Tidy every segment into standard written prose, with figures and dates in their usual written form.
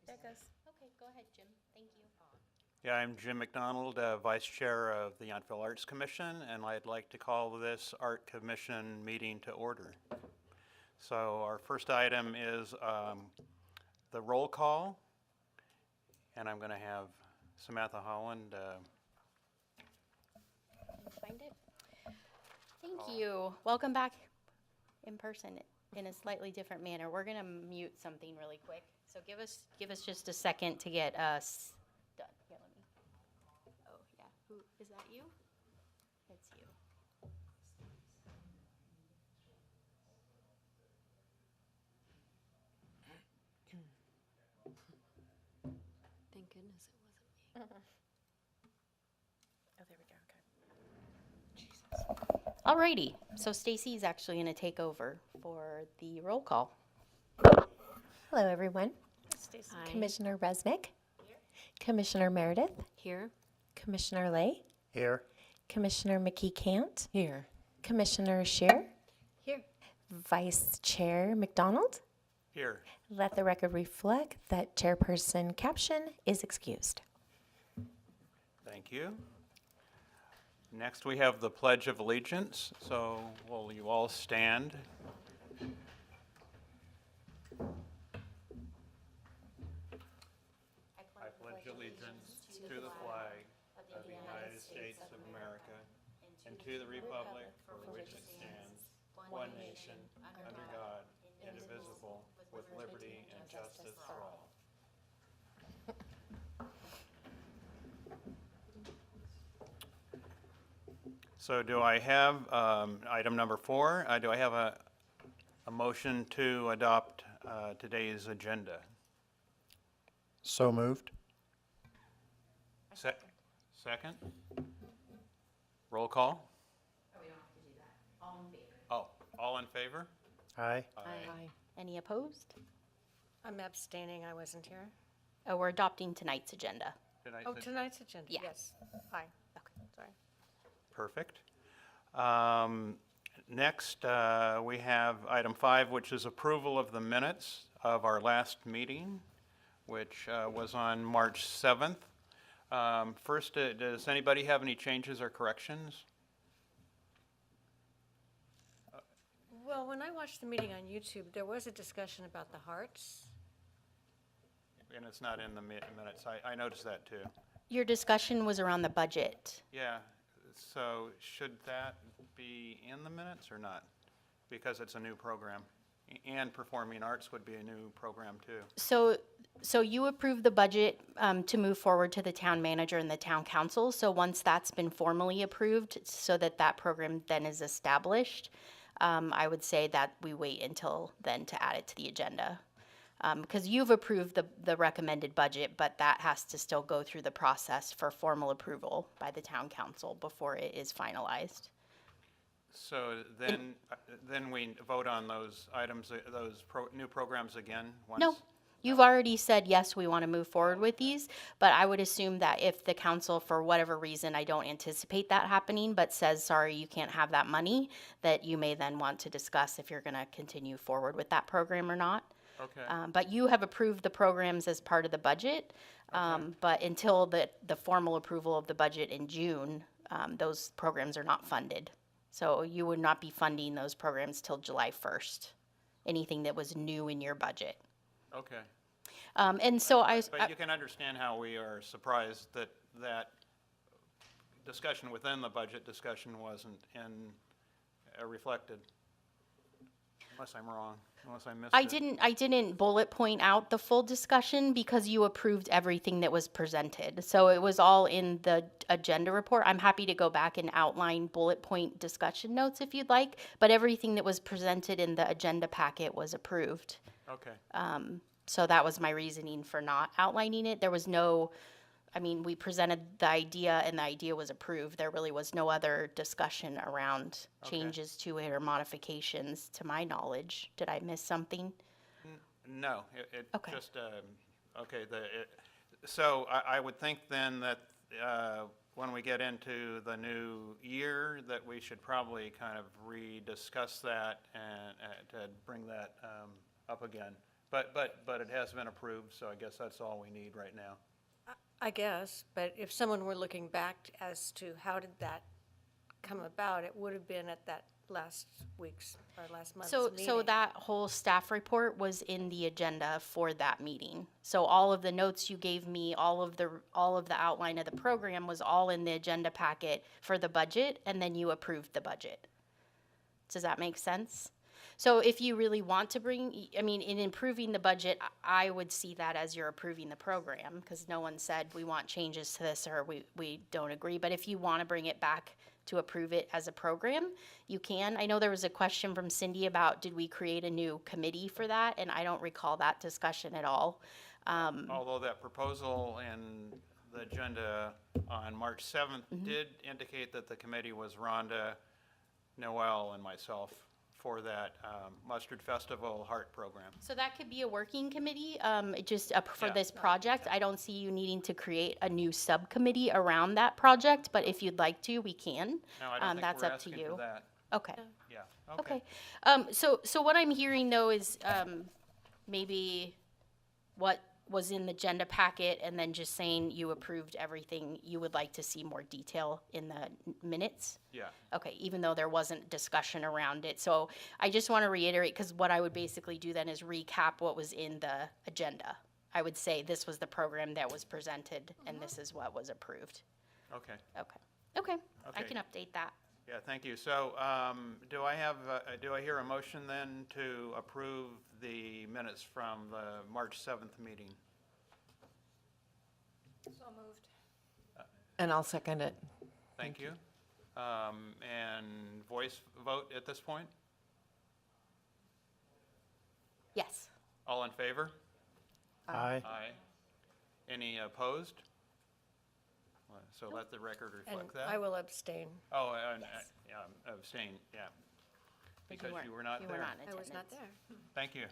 There it goes. Okay, go ahead, Jim. Thank you. Yeah, I'm Jim McDonald, Vice Chair of the Yountville Arts Commission, and I'd like to call this Art Commission meeting to order. So our first item is the roll call, and I'm going to have Samantha Holland. Find it. Thank you. Welcome back in person in a slightly different manner. We're gonna mute something really quick. So give us just a second to get us done. Here, let me. Oh yeah. Who is that? You? It's you. Thank goodness it wasn't me. Oh, there we go. Okay. Jesus. Alrighty. So Stacy is actually going to take over for the roll call. Hello, everyone. Stacy. Hi. Commissioner Resnick. Commissioner Meredith. Here. Commissioner Lay. Here. Commissioner McKee-Cant. Here. Commissioner Scheer. Here. Vice Chair McDonald. Here. Let the record reflect that Chairperson Caption is excused. Thank you. Next, we have the Pledge of Allegiance. So will you all stand? I pledge allegiance to the flag of the United States of America and to the republic for which it stands, one nation, under God, indivisible, with liberty and justice for all. So do I have, item number 4, do I have a motion to adopt today's agenda? So moved. Second? Roll call? Oh, we don't have to do that. All in favor. Oh, all in favor? Aye. Aye. Any opposed? I'm abstaining, I wasn't here. Oh, we're adopting tonight's agenda. Tonight's Oh, tonight's agenda, Yeah. yes. Fine, Okay. sorry. Perfect. Next, we have item 5, which is approval of the minutes of our last meeting, which was on March 7th. First, does anybody have any changes or corrections? Well, when I watched the meeting on YouTube, there was a discussion about the hearts. And it's not in the minutes. I noticed that too. Your discussion was around the budget. Yeah, so should that be in the minutes or not? Because it's a new program. And performing arts would be a new program too. So you approved the budget to move forward to the town manager and the town council. So once that's been formally approved, so that program then is established, I would say that we wait until then to add it to the agenda. Because you've approved the recommended budget, but that has to still go through the process for formal approval by the town council before it is finalized. So then we vote on those items, those new programs again? Once? No, you've already said, yes, we want to move forward with these, but I would assume that if the council, for whatever reason, I don't anticipate that happening, but says, sorry, you can't have that money, that you may then want to discuss if you're going to continue forward with that program or not. Okay. But you have approved the programs as part of the budget, but until the formal approval of the budget in June, those programs are not funded. So you would not be funding those programs till July 1st, anything that was new in your budget. Okay. And so But you can understand how we are surprised that discussion within the budget discussion wasn't reflected. Unless I'm wrong, unless I missed it. I didn't bullet point out the full discussion because you approved everything that was presented. So it was all in the agenda report. I'm happy to go back and outline bullet point discussion notes if you'd like, but everything that was presented in the agenda packet was approved. Okay. So that was my reasoning for not outlining it. There was no, we presented the idea and the idea was approved. There really was no other discussion around changes to it or modifications to my knowledge. Did I miss something? No, it Okay. just, okay, so I would think then that when we get into the new year, that we should probably kind of rediscuss that and to bring that up again. But it has been approved, so I guess that's all we need right now. I guess, but if someone were looking back as to how did that come about, it would have been at that last week's or last month's meeting. So that whole staff report was in the agenda for that meeting. So all of the notes you gave me, all of the outline of the program was all in the agenda packet for the budget, and then you approved the budget. Does that make sense? So if you really want to bring, I mean, in improving the budget, I would see that as you're approving the program, because no one said we want changes to this or we don't agree. But if you want to bring it back to approve it as a program, you can. I know there was a question from Cindy about did we create a new committee for that, and I don't recall that discussion at all. Although that proposal in the agenda on March 7th did indicate that the committee was Rhonda, Noel, and myself for that Mustard Festival Heart Program. So that could be a working committee, for Yeah. this project. I don't see you needing to create a new subcommittee around that project, but if you'd like to, we can. No, I don't think That's we're up to asking you. for that. Okay. Yeah, Okay. So what I'm hearing though is maybe what was in the agenda packet and then just saying you approved everything, you would like to see more detail in the minutes? Yeah, Okay, even though there wasn't discussion around it. So I just want to reiterate, because what I would basically do then is recap what was in the agenda. I would say this was the program that was presented and this is what was approved. okay. Okay, I Okay. can update that. Yeah, thank you. So do I hear a motion then to approve the minutes from the March 7th meeting? And I'll second it. Thank you. And voice vote at this point? Yes. All in favor? Aye. Aye. Any opposed? So let the record And reflect that. I will abstain. Oh, yeah, abstain, yeah. But Because you were not You there. were not in I was not attendance. there. Thank you.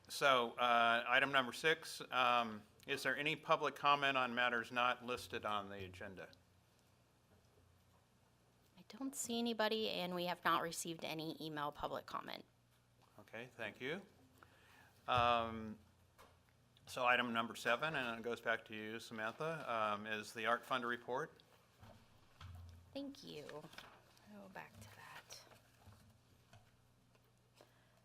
So, item number 6, is there any public comment on matters not listed on the agenda? I don't see anybody, and we have not received any email public comment. Okay, thank you. So item number 7, and it goes back to you, Samantha, is the Art Fund report. Thank you. Go back to that.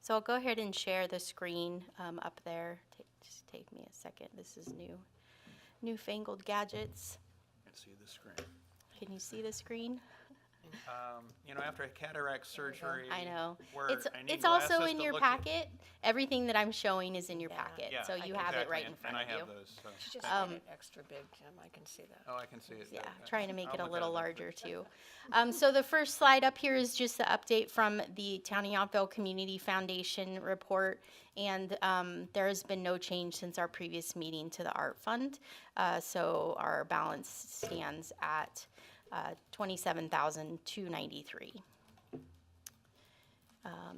So I'll go ahead and share the screen up there. Just take me a second. This is newfangled gadgets. Let's see the screen. Can you see the screen? After a cataract surgery. I know. where It's I need it's also glasses in to your look at- packet. Everything that I'm showing is in your packet, Yeah, so you have it exactly, right in front and of I you. have those, so. She just made it extra big, Jim. I can see that. Oh, I can see it. Yeah, there. trying to make it a I'll look little at it. larger too. So the first slide up here is just the update from the Townhomeville Community Foundation report. And there has been no change since our previous meeting to the Art Fund. So our balance stands at $27,293.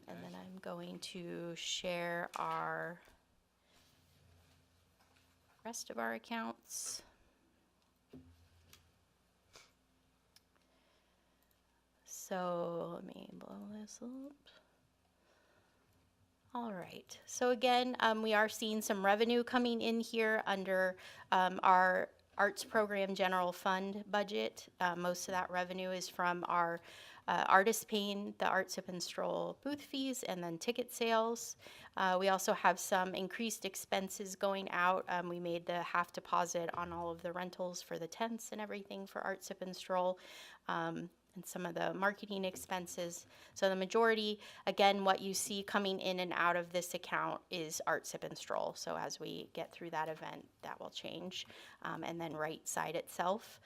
And then I'm going to share our rest of our accounts. So let me blow this up. All right, so again, we are seeing some revenue coming in here under our Arts Program General Fund budget. Most of that revenue is from our artists paying the Art Sip and Stroll booth fees and then ticket sales. We also have some increased expenses going out. We made the half deposit on all of the rentals for the tents and everything for Art Sip and Stroll. And some of the marketing expenses. So the majority, again, what you see coming in and out of this account is Art Sip and Stroll. So as we get through that event, that will change. And then right side itself.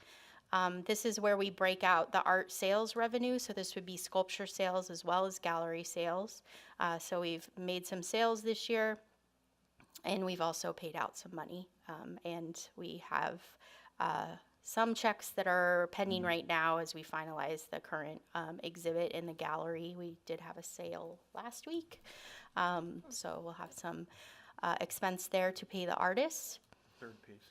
This is where we break out the art sales revenue. So this would be sculpture sales as well as gallery sales. So we've made some sales this year, and we've also paid out some money. And we have some checks that are pending right now as we finalize the current exhibit in the gallery. We did have a sale last week, so we'll have some expense there to pay the artists. Third piece.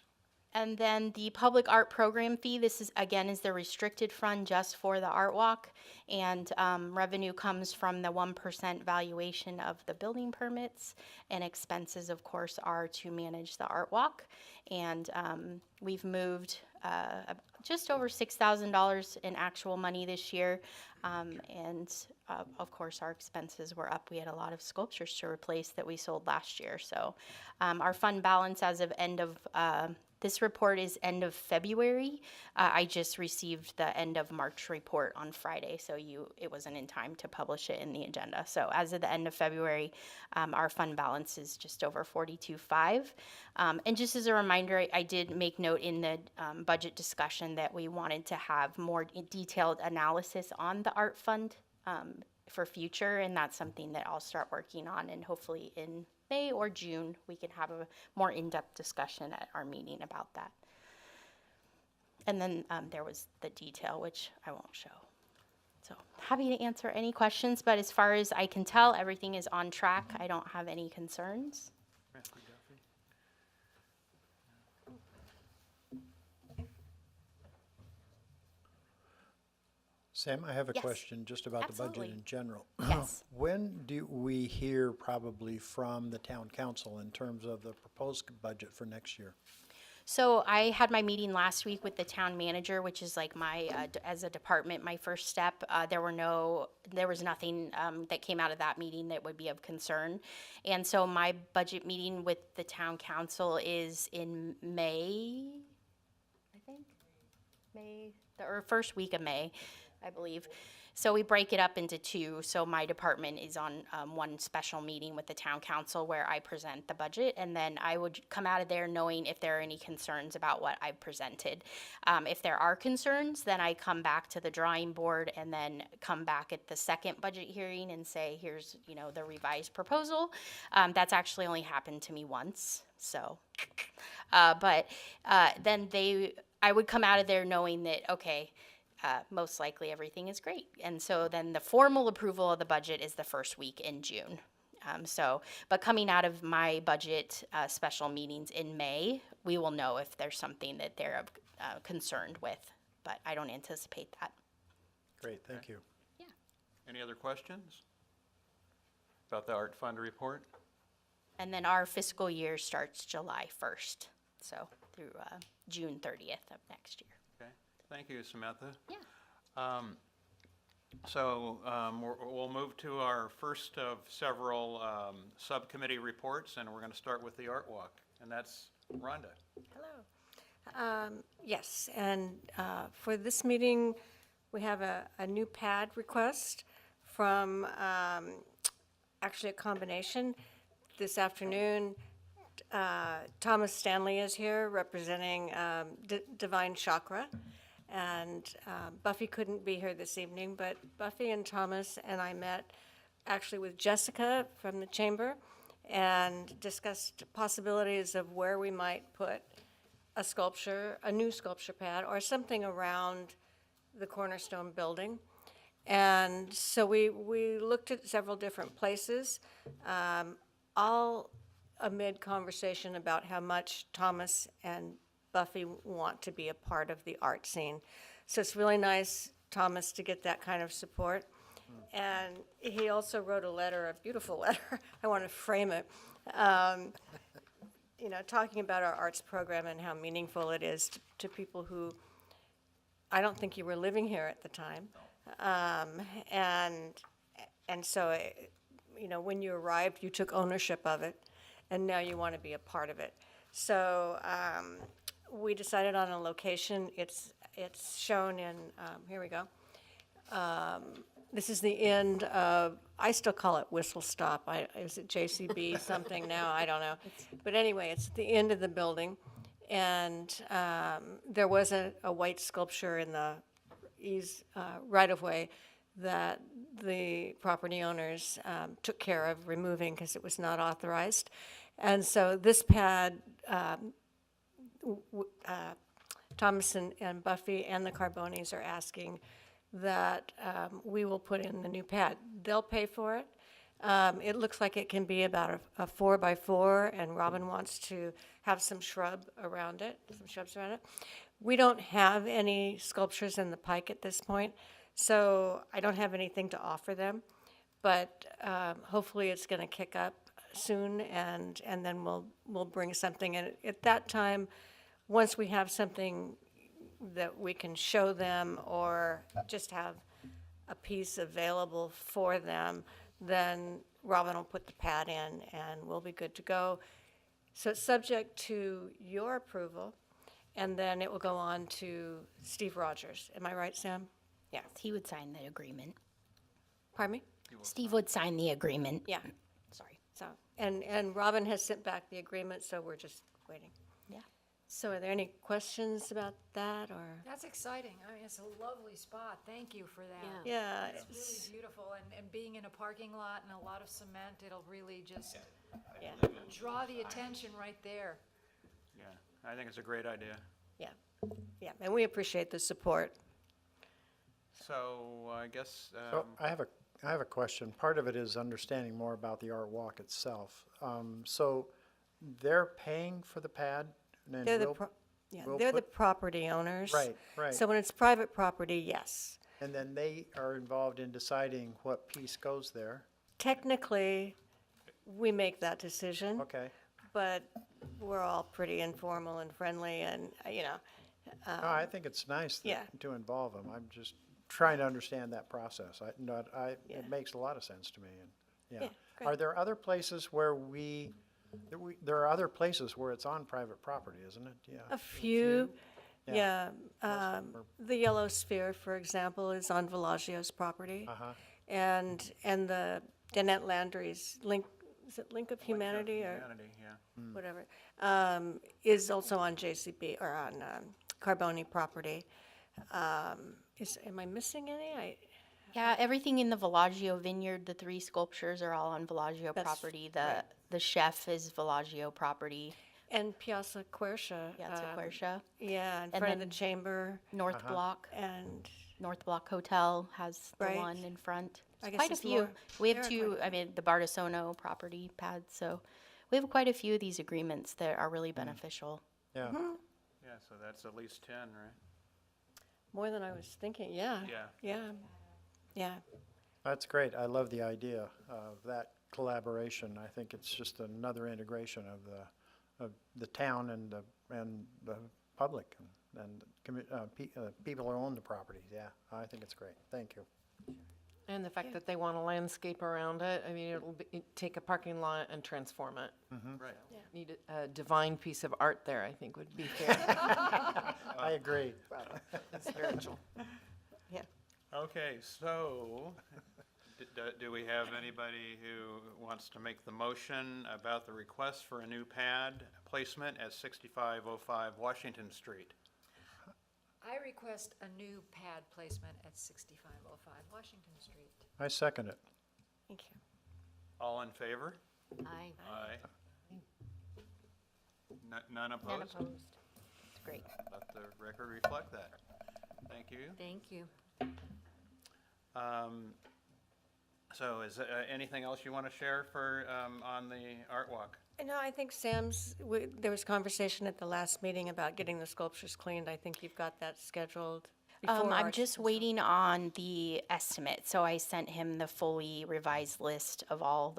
And then the public art program fee, this is, again, is the restricted fund just for the art walk. And revenue comes from the 1% valuation of the building permits. And expenses, of course, are to manage the art walk. And we've moved just over $6,000 in actual money this year. Of course, our expenses were up. We had a lot of sculptures to replace that we sold last year. So our fund balance as of end of this report is end of February. I just received the end of March report on Friday, so it wasn't in time to publish it in the agenda. So as of the end of February, our fund balance is just over 42.5. And just as a reminder, I did make note in the budget discussion that we wanted to have more detailed analysis on the art fund for future, and that's something that I'll start working on, and hopefully in May or June, we can have a more in-depth discussion at our meeting about that. And then there was the detail, which I won't show. So happy to answer any questions, but as far as I can tell, everything is on track. I don't have any concerns. Sam, I have a Yes. question just about the budget Absolutely. in general. Yes. When do we hear probably from the town council in terms of the proposed budget for next year? So I had my meeting last week with the town manager, which is like my, as a department, my first step. There was nothing that came out of that meeting that would be of concern. And so my budget meeting with the town council is in May, I think, or first week of May, I believe. So we break it up into two. So my department is on one special meeting with the town council where I present the budget, and then I would come out of there knowing if there are any concerns about what I've presented. If there are concerns, then I come back to the drawing board and then come back at the second budget hearing and say, here's, the revised proposal. That's actually only happened to me once. So, but then I would come out of there knowing that, okay, most likely everything is great. And so then the formal approval of the budget is the first week in June. But coming out of my budget special meetings in May, we will know if there's something that they're concerned with, but I don't anticipate that. Great, thank you. Any other questions about the art fund report? And then our fiscal year starts July 1st, so through June 30th of next year. Okay, thank you, Samantha. Yeah. We'll move to our first of several subcommittee reports, and we're going to start with the art walk, and that's Rhonda. Hello. Yes, and for this meeting, we have a new pad request from, actually a combination. This afternoon, Thomas Stanley is here representing Divine Chakra. And Buffy couldn't be here this evening, but Buffy and Thomas and I met actually with Jessica from the chamber and discussed possibilities of where we might put a new sculpture pad or something around the Cornerstone building. And so we looked at several different places, all amid conversation about how much Thomas and Buffy want to be a part of the art scene. So it's really nice, Thomas, to get that kind of support. And he also wrote a beautiful letter, I want to frame it, talking about our arts program and how meaningful it is to people who, I don't think you were living here at the time. And so, when you arrived, you took ownership of it, and now you want to be a part of it. So we decided on a location. It's shown in, here we go. This is the end of, I still call it Whistle Stop. Is it JCB something now? I don't know. But anyway, it's at the end of the building. And there was a white sculpture in the right-of-way that the property owners took care of removing because it was not authorized. And so this pad, Thomas and Buffy and the Carbonis are asking that we will put in the new pad. They'll pay for it. It looks like it can be about a 4x4, and Robin wants to have some shrubs around it. We don't have any sculptures in the pike at this point, so I don't have anything to offer them. But hopefully it's going to kick up soon, and then we'll bring something. And at that time, once we have something that we can show them or just have a piece available for them, then Robin will put the pad in and we'll be good to go. So it's subject to your approval, and then it will go on to Steve Rogers. Am I right, Sam? Yeah. He would sign the agreement. Pardon me? Steve would sign the agreement. Yeah. Sorry. So, and Robin has sent back the agreement, so we're just waiting. Yeah. So are there any questions about that, or? That's exciting. I mean, it's a lovely spot. Thank you for that. Yeah, It's really beautiful, and being in a parking lot and a lot of cement, it'll really just yeah, draw the attention right there. Yeah, I think it's a great idea. yeah, and we appreciate the support. So I guess, So I have a question. Part of it is understanding more about the art walk itself. So they're paying for the pad? And They're we'll- we'll they're the put- property owners. Right, right. So when it's private property, yes. And then they are involved in deciding what piece goes there. Technically, we make that decision. Okay. But we're all pretty informal and friendly, and, No, I think it's nice that- yeah. to involve them. I'm just trying to understand that process. Yeah. It makes a lot of sense to me. And Yeah, great. Are there other places where there are other places where it's on private property, isn't it? Yeah. A few, Yeah. yeah. The Yellow Sphere, for example, is on Villaggio's property. Uh-huh. And the Danette Landry's is it Link of Humanity or Humanity, yeah. whatever, is also on JCB, or on Carboni property. Am I missing any? Yeah, everything in the Villaggio vineyard, the 3 sculptures are all on Villaggio That's property. right. The chef is Villaggio property. And Piazza Quercia. Yeah, it's a Quercia. Yeah, in And front of the then- chamber, North Block. and North Block Hotel has the Right. one in front. I There's guess quite a it's few. more- We have there are 2, quite a I mean, the Bartisono property pads, so we have quite a few of these agreements that are really beneficial. Yeah. Mm-hmm. Yeah, so that's at least 10, right? more than I was thinking, yeah. Yeah. Yeah, yeah. That's great. I love the idea of that collaboration. I think it's just another integration of the town and the public and people who own the properties. Yeah, I think it's great. Thank you. And the fact that they want a landscape around it, I mean, take a parking lot and transform it. Right. Need a divine piece of art there, I think would be fair. I agree. Spiritual. Okay, so, do we have anybody who wants to make the motion about the request for a new pad placement at 6505 Washington Street? I request a new pad placement at 6505 Washington Street. I second it. Thank you. All in favor? Aye. Aye. None opposed? It's great. Let the record reflect that. Thank you. Thank you. So is anything else you want to share for, on the art walk? No, I think there was conversation at the last meeting about getting the sculptures cleaned. I think you've got that scheduled before I'm our- just waiting on the estimate, so I sent him the fully revised list of all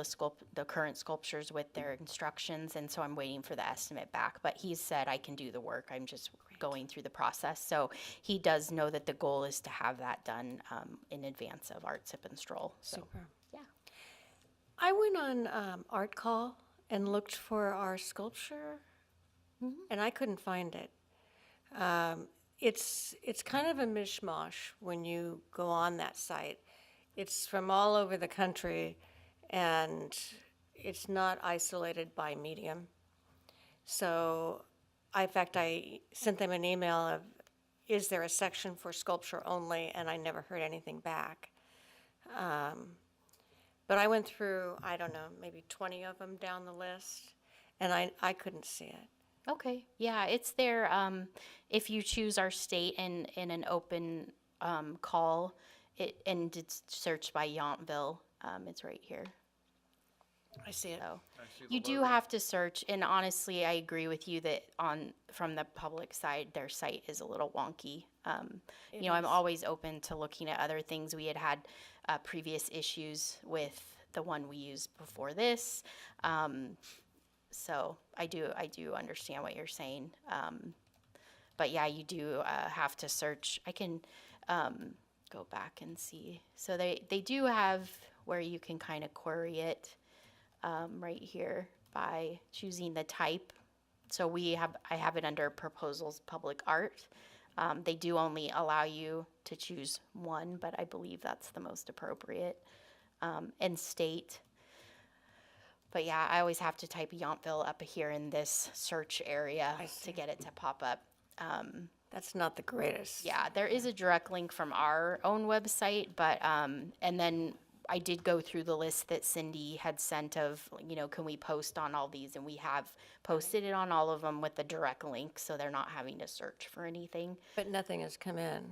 the current sculptures with their instructions, and so I'm waiting for the estimate back. But he said I can do the work. I'm just going through the process. So he does know that the goal is to have that done in advance of Art Sip and Stroll. So Super. yeah. I went on Art Call and looked for our sculpture, and I couldn't find it. It's kind of a mishmash when you go on that site. It's from all over the country, and it's not isolated by medium. So, in fact, I sent them an email of, is there a section for sculpture only? And I never heard anything back. But I went through, I don't know, maybe 20 of them down the list, and I couldn't see it. Okay, yeah, it's there. If you choose our state in an open call, and it's searched by Yountville, it's right here. I see it. So I see the you do logo. have to search, and honestly, I agree with you that from the public side, their site is a little wonky. You know, I'm always open to looking at other things. We had previous issues with the one we used before this. So I do understand what you're saying. But yeah, you do have to search. I can go back and see. So they do have where you can kind of query it right here by choosing the type. So I have it under proposals public art. They do only allow you to choose one, but I believe that's the most appropriate. And state. But yeah, I always have to type Yountville up here in this search area to get it to pop up. That's not the greatest. Yeah, there is a direct link from our own website, but, and then I did go through the list that Cindy had sent of, you know, can we post on all these? And we have posted it on all of them with the direct link, so they're not having to search for anything. But nothing has come in.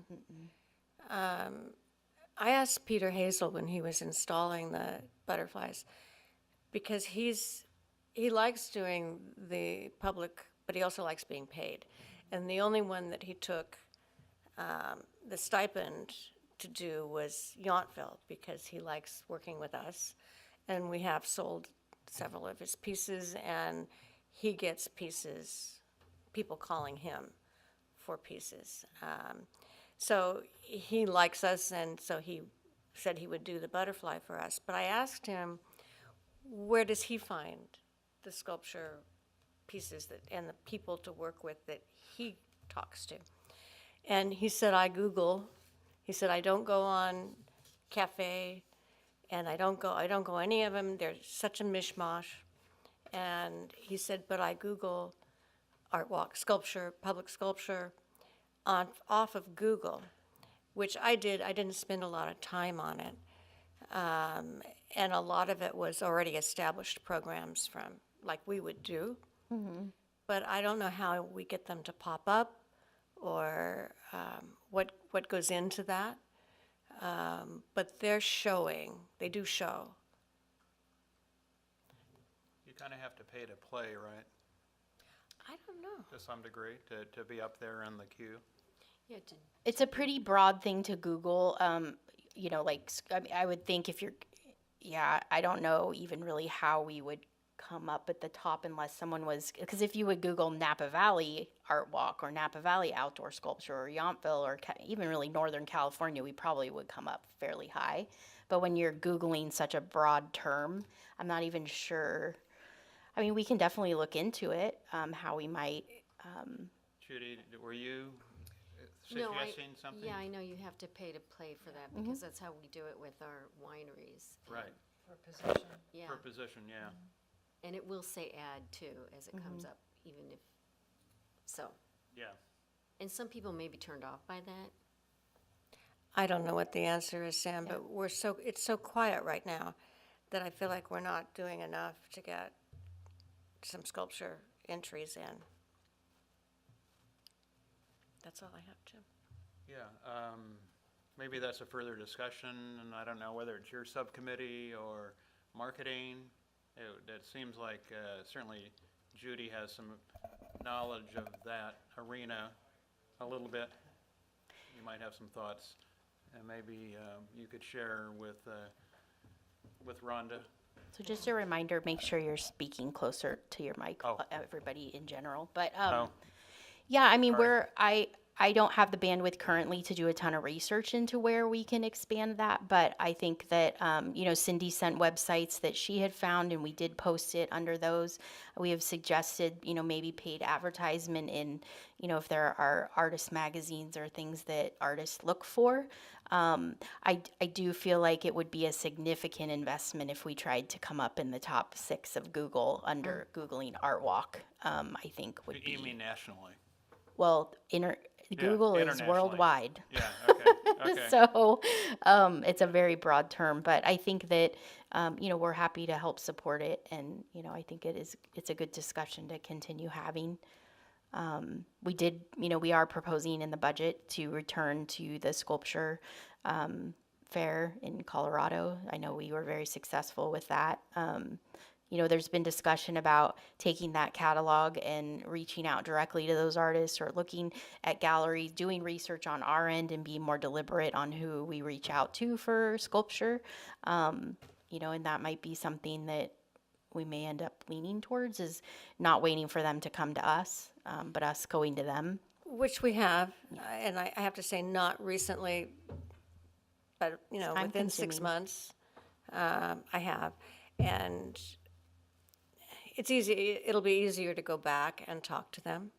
I asked Peter Hazel when he was installing the butterflies, because he likes doing the public, but he also likes being paid. And the only one that he took the stipend to do was Yountville, because he likes working with us. And we have sold several of his pieces, and he gets pieces, people calling him for pieces. So he likes us, and so he said he would do the butterfly for us. But I asked him, where does he find the sculpture pieces and the people to work with that he talks to? And he said, I Google. He said, I don't go on Cafe, and I don't go any of them. They're such a mishmash. And he said, but I Google art walk, sculpture, public sculpture, off of Google, which I did. I didn't spend a lot of time on it. And a lot of it was already established programs from, like we would do. But I don't know how we get them to pop up, or what goes into that. But they're showing, they do show. You kind of have to pay to play, right? I don't know. To some degree, to be up there in the queue. Yeah, It's a pretty broad thing to Google. You know, like, I would think if you're, yeah, I don't know even really how we would come up at the top unless someone was, because if you would Google Napa Valley Art Walk or Napa Valley Outdoor Sculpture or Yountville or even really Northern California, we probably would come up fairly high. But when you're Googling such a broad term, I'm not even sure. I mean, we can definitely look into it, how we might. Judy, were you No, suggesting something? yeah, I know you have to pay to play for that, because that's how we do it with our wineries. Right, For position. Yeah, per position, yeah. and it will say add too, as it comes up, even if, so. Yeah. And some people may be turned off by that. I don't know what the answer is, Sam, but it's so quiet right now that I feel like we're not doing enough to get some sculpture entries in. That's all I have, Jim. Yeah, maybe that's a further discussion, and I don't know whether it's your subcommittee or marketing. It seems like certainly Judy has some knowledge of that arena a little bit. You might have some thoughts, and maybe you could share with Rhonda. So just a reminder, make sure you're speaking closer to your mic, Oh. everybody in general. But Oh. yeah, I mean, Sorry. I don't have the bandwidth currently to do a ton of research into where we can expand that, but I think that, you know, Cindy sent websites that she had found, and we did post it under those. We have suggested, you know, maybe paid advertisement in, you know, if there are artist magazines or things that artists look for. I do feel like it would be a significant investment if we tried to come up in the top 6 of Google under Googling Art Walk. I think would be. You mean nationally? Well, Google is internationally. worldwide. Yeah, okay, okay. So it's a very broad term, but I think that, you know, we're happy to help support it. And, you know, I think it's a good discussion to continue having. We did, you know, we are proposing in the budget to return to the sculpture fair in Colorado. I know we were very successful with that. You know, there's been discussion about taking that catalog and reaching out directly to those artists or looking at galleries, doing research on our end and being more deliberate on who we reach out to for sculpture. You know, and that might be something that we may end up leaning towards, is not waiting for them to come to us, but us going to them. Which we have, and I have to say, not recently, but, you know, within 6 Time-consuming. months, I have. And it's easy, it'll be easier to go back and talk to them.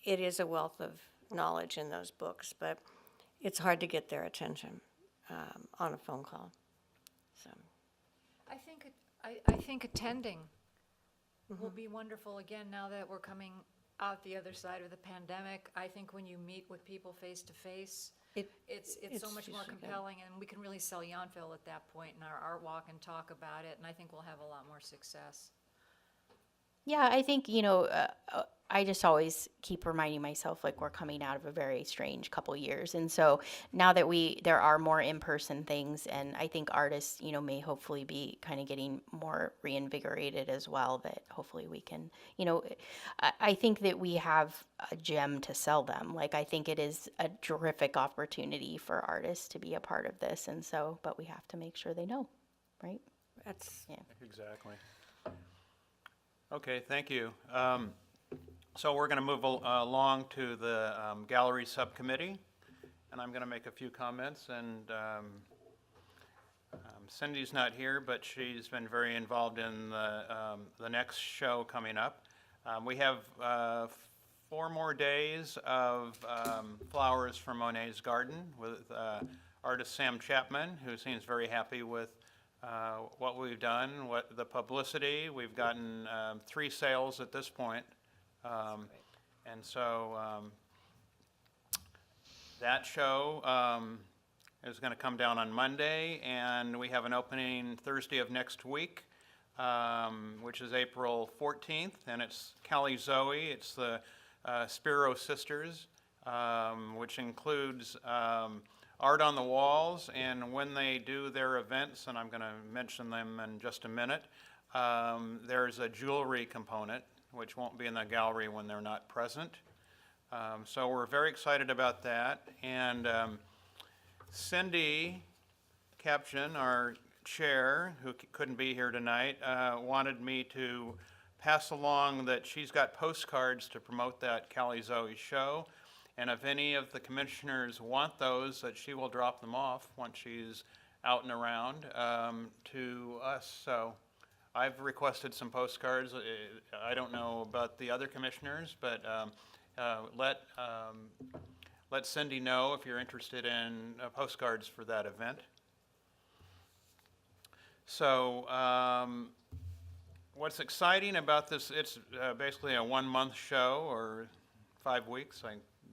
It is a wealth of knowledge in those books, but it's hard to get their attention on a phone call. So, I think attending will be wonderful again now that we're coming out the other side of the pandemic. I think when you meet with people face to face, it's so much more compelling, and we can really sell Yountville at that point in our art walk and talk about it, and I think we'll have a lot more success. Yeah, I think, you know, I just always keep reminding myself, like, we're coming out of a very strange couple years. And so now that there are more in-person things, and I think artists, you know, may hopefully be kind of getting more reinvigorated as well, that hopefully we can, you know, I think that we have a gem to sell them. Like, I think it is a terrific opportunity for artists to be a part of this. And so, but we have to make sure they know, right? that's, Exactly. Okay, thank you. So we're going to move along to the gallery subcommittee, and I'm going to make a few comments. And Cindy's not here, but she's been very involved in the next show coming up. We have 4 more days of flowers from Monet's Garden with artist Sam Chapman, who seems very happy with what we've done, what the publicity. We've gotten 3 sales at this point. And so that show is going to come down on Monday, and we have an opening Thursday of next week, which is April 14th, and it's Callie Zoe. It's the Spiro Sisters, which includes art on the walls, and when they do their events, and I'm going to mention them in just a minute, there's a jewelry component, which won't be in the gallery when they're not present. So we're very excited about that. And Cindy Caption, our chair, who couldn't be here tonight, wanted me to pass along that she's got postcards to promote that Callie Zoe show. And if any of the commissioners want those, that she will drop them off once she's out and around to us. So I've requested some postcards. I don't know about the other commissioners, but let Cindy know if you're interested in postcards for that event. So what's exciting about this, it's basically a 1-month show, or 5 weeks.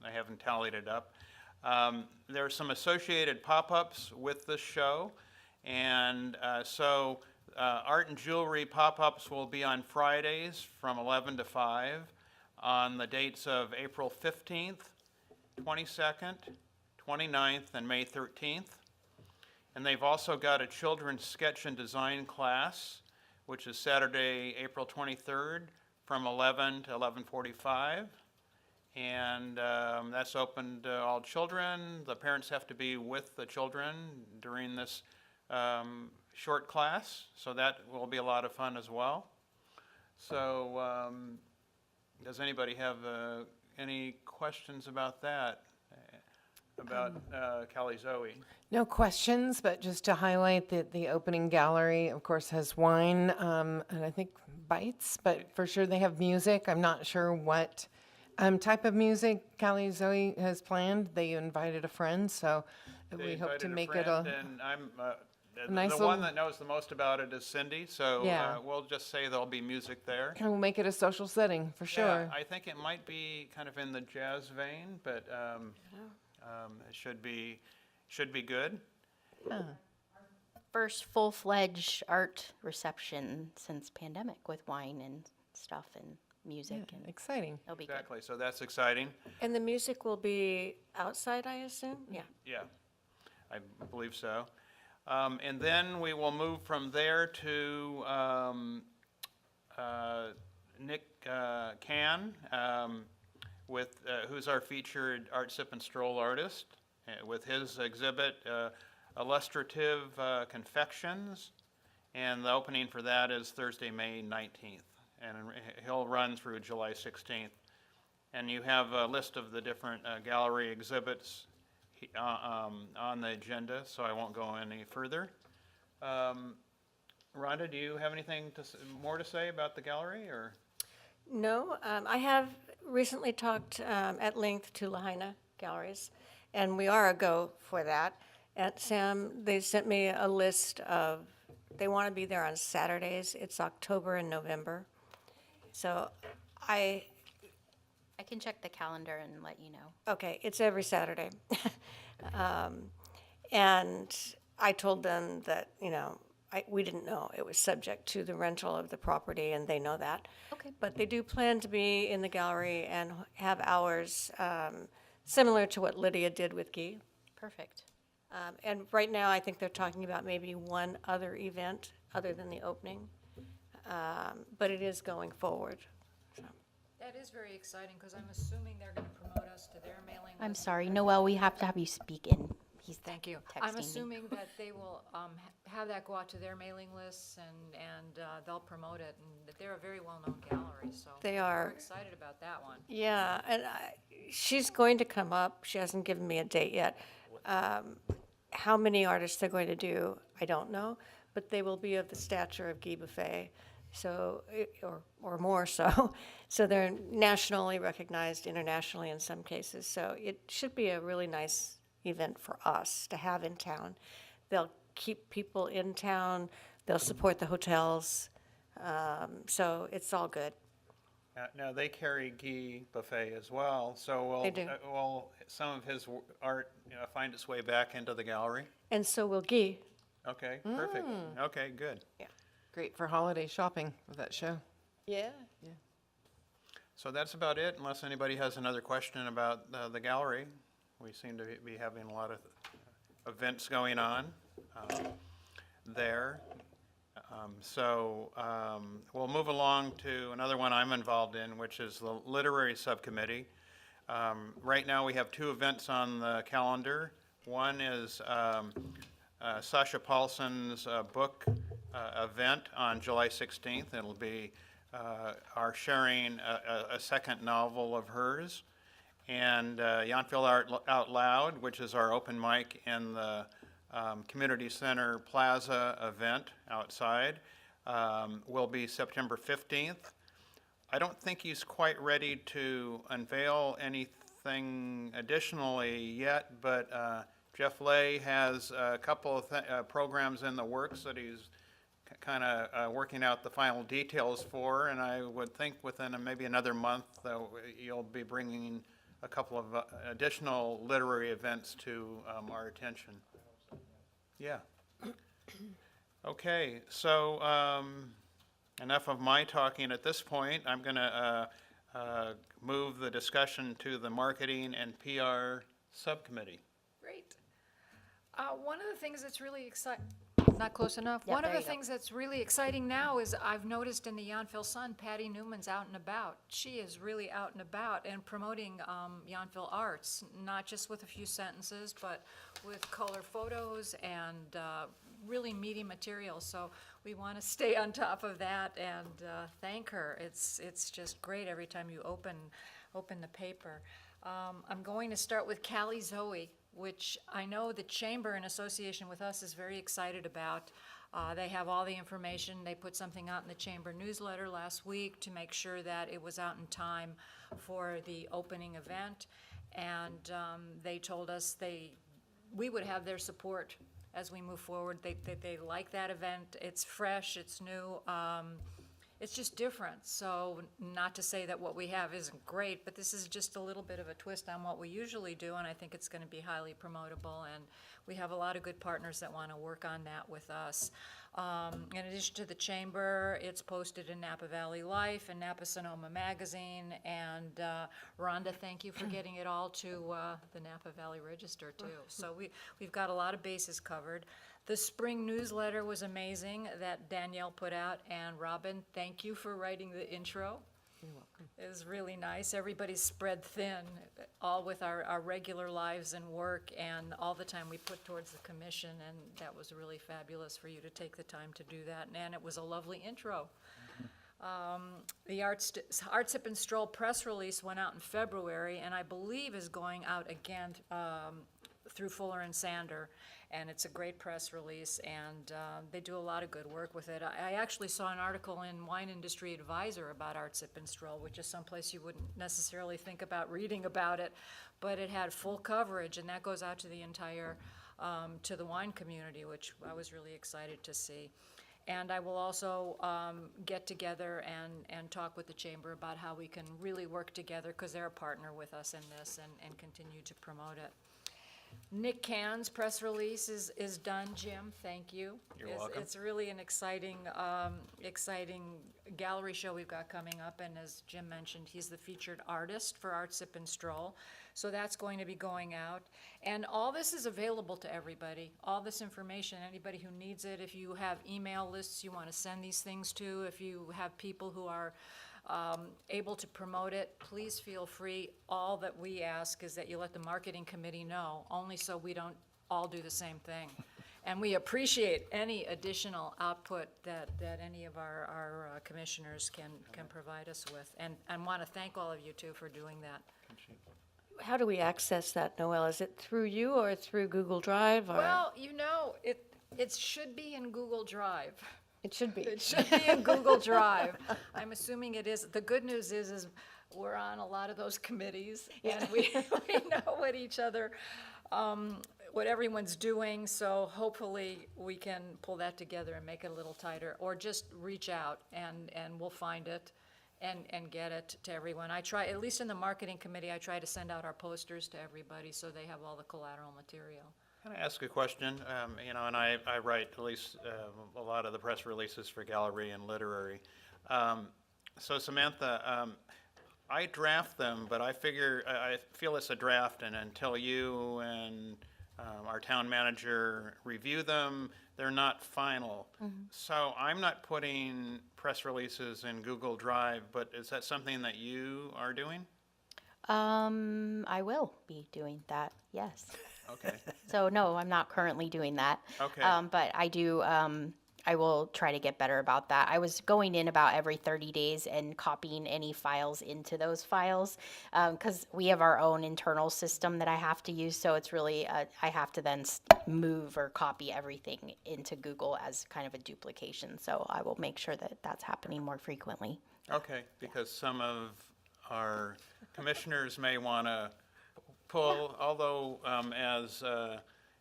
I haven't tallied it up. There are some associated pop-ups with this show, and so art and jewelry pop-ups will be on Fridays from 11 to 5 on the dates of April 15th, 22nd, 29th, and May 13th. And they've also got a children's sketch and design class, which is Saturday, April 23rd from 11 to 11:45. And that's open to all children. The parents have to be with the children during this short class, so that will be a lot of fun as well. So does anybody have any questions about that, about Callie Zoe? No questions, but just to highlight that the opening gallery, of course, has wine and I think bites, but for sure they have music. I'm not sure what type of music Callie Zoe has planned. They invited a friend, so we hope to make it a And I'm nice the little- one that knows the most about it is Cindy, so Yeah. we'll just say there'll be music there. and we'll make it a social setting for sure. Yeah, I think it might be kind of in the jazz vein, but it should be good. First full-fledged art reception since pandemic, with wine and stuff and music, and Exciting. it'll be good. Exactly, so that's exciting. and the music will be outside, I assume? Yeah. Yeah. I believe so. And then we will move from there to Nick Can, who's our featured Art Sip and Stroll artist, with his exhibit, Illustrative Confections. And the opening for that is Thursday, May 19th. And he'll run through July 16th. And you have a list of the different gallery exhibits on the agenda, so I won't go any further. Rhonda, do you have anything more to say about the gallery, or? No, I have recently talked at length to Lahaina Galleries, and we are a go for that. At Sam, they sent me a list of, they want to be there on Saturdays. It's October and November. So I can check the calendar and let you know. Okay, it's every Saturday. And I told them that, we didn't know. It was subject to the rental of the property, and they know that. Okay. But they do plan to be in the gallery and have hours similar to what Lydia did with Guy. Perfect. And right now, I think they're talking about maybe one other event other than the opening. But it is going forward. That is very exciting, because I'm assuming they're going to promote us to their mailing list. I'm sorry, Noelle, we have to have you speak in. He's Thank you. texting I'm me. assuming that they will have that go out to their mailing lists, and they'll promote it, and that they're a very well-known gallery, so. They are. We're excited about that one. Yeah, and she's going to come up. She hasn't given me a date yet. How many artists they're going to do, I don't know, but they will be of the stature of Guy Buffet, so, or more so. So they're nationally recognized, internationally in some cases. So it should be a really nice event for us to have in town. They'll keep people in town. They'll support the hotels. So it's all good. Now, they carry Guy Buffet as well, so They do. will some of his art find its way back into the gallery? And so will Guy. Okay, perfect. Okay, good. Great for holiday shopping with that show. Yeah. So that's about it, unless anybody has another question about the gallery. We seem to be having a lot of events going on there. We'll move along to another one I'm involved in, which is the Literary Subcommittee. Right now, we have two events on the calendar. One is Sasha Paulson's book event on July 16th. It'll be our sharing a second novel of hers. And Yountville Art Out Loud, which is our open mic in the Community Center Plaza event outside, will be September 15th. I don't think he's quite ready to unveil anything additionally yet, but Jeff Lay has a couple of programs in the works that he's kind of working out the final details for, and I would think within maybe another month you'll be bringing a couple of additional literary events to our attention. Yeah. Okay, so enough of my talking at this point. I'm going to move the discussion to the Marketing and PR Subcommittee. Great. One of the things that's really exciting, not close enough. Yeah, One of there the you go. things that's really exciting now is I've noticed in the Yountville Sun, Patty Newman's out and about. She is really out and about and promoting Yountville arts, not just with a few sentences, but with color photos and really meaty material. So we want to stay on top of that and thank her. It's just great every time you open the paper. I'm going to start with Callie Zoe, which I know the Chamber in association with us is very excited about. They have all the information. They put something out in the Chamber newsletter last week to make sure that it was out in time for the opening event. And they told us we would have their support as we move forward. They like that event. It's fresh, it's new. it's just different. So not to say that what we have isn't great, but this is just a little bit of a twist on what we usually do, and I think it's going to be highly promotable, and we have a lot of good partners that want to work on that with us. In addition to the chamber, it's posted in Napa Valley Life and Napa Sonoma Magazine, and Rhonda, thank you for getting it all to the Napa Valley Register too. So we've got a lot of bases covered. The spring newsletter was amazing that Danielle put out, and Robin, thank you for writing the intro. You're welcome. It was really nice. Everybody's spread thin, all with our regular lives and work and all the time we put towards the commission, and that was really fabulous for you to take the time to do that, and it was a lovely intro. The Art Sip and Stroll press release went out in February, and I believe is going out again through Fuller and Sander, and it's a great press release, and they do a lot of good work with it. I actually saw an article in Wine Industry Advisor about Art Sip and Stroll, which is someplace you wouldn't necessarily think about reading about it, but it had full coverage, and that goes out to the entire, to the wine community, which I was really excited to see. And I will also get together and talk with the chamber about how we can really work together, because they're a partner with us in this, and continue to promote it. Nick Can's press release is done, Jim, thank you. You're welcome. It's really an exciting gallery show we've got coming up, and as Jim mentioned, he's the featured artist for Art Sip and Stroll. So that's going to be going out. And all this is available to everybody, all this information, anybody who needs it. If you have email lists you want to send these things to, if you have people who are able to promote it, please feel free. All that we ask is that you let the marketing committee know, only so we don't all do the same thing. And we appreciate any additional output that any of our commissioners can provide us with. And want to thank all of you too for doing that. How do we access that, Noel? Is it through you or through Google Drive? Or? Well, you know, it should be in Google Drive. It should be. It should be in Google Drive. I'm assuming it is. The good news is we're on a lot of those committees, and we know what everyone's doing, so hopefully we can pull that together and make it a little tighter, or just reach out and we'll find it and get it to everyone. I try, at least in the marketing committee, I try to send out our posters to everybody so they have all the collateral material. Can I ask a question? You know, and I write at least a lot of the press releases for gallery and literary. So Samantha, I draft them, but I feel it's a draft, and until you and our town manager review them, they're not final. So I'm not putting press releases in Google Drive, but is that something that you are doing? I will be doing that, yes. Okay. So no, I'm not currently doing that. Okay. But I do, I will try to get better about that. I was going in about every 30 days and copying any files into those files, because we have our own internal system that I have to use. So it's really, I have to then move or copy everything into Google as kind of a duplication. So I will make sure that that's happening more frequently. Okay, because some of our commissioners may want to pull, although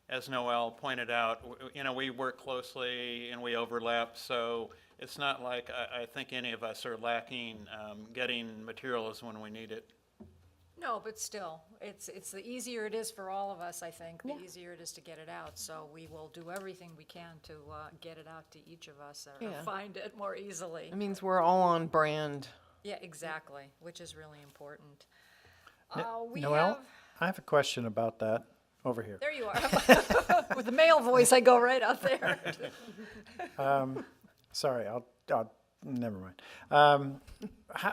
as Noel pointed out, you know, we work closely and we overlap, so it's not like I think any of us are lacking getting materials when we need it. No, but still, it's the easier it is for all of us, I think, the easier it is to get it out. So we will do everything we can to get it out to each of us, or Yeah. find it more easily. It means we're all on brand. Yeah, exactly, which is really important. We Noel, have, I have a question about that over here. there you are. With the male voice, I go right out there. Sorry, I'll never mind.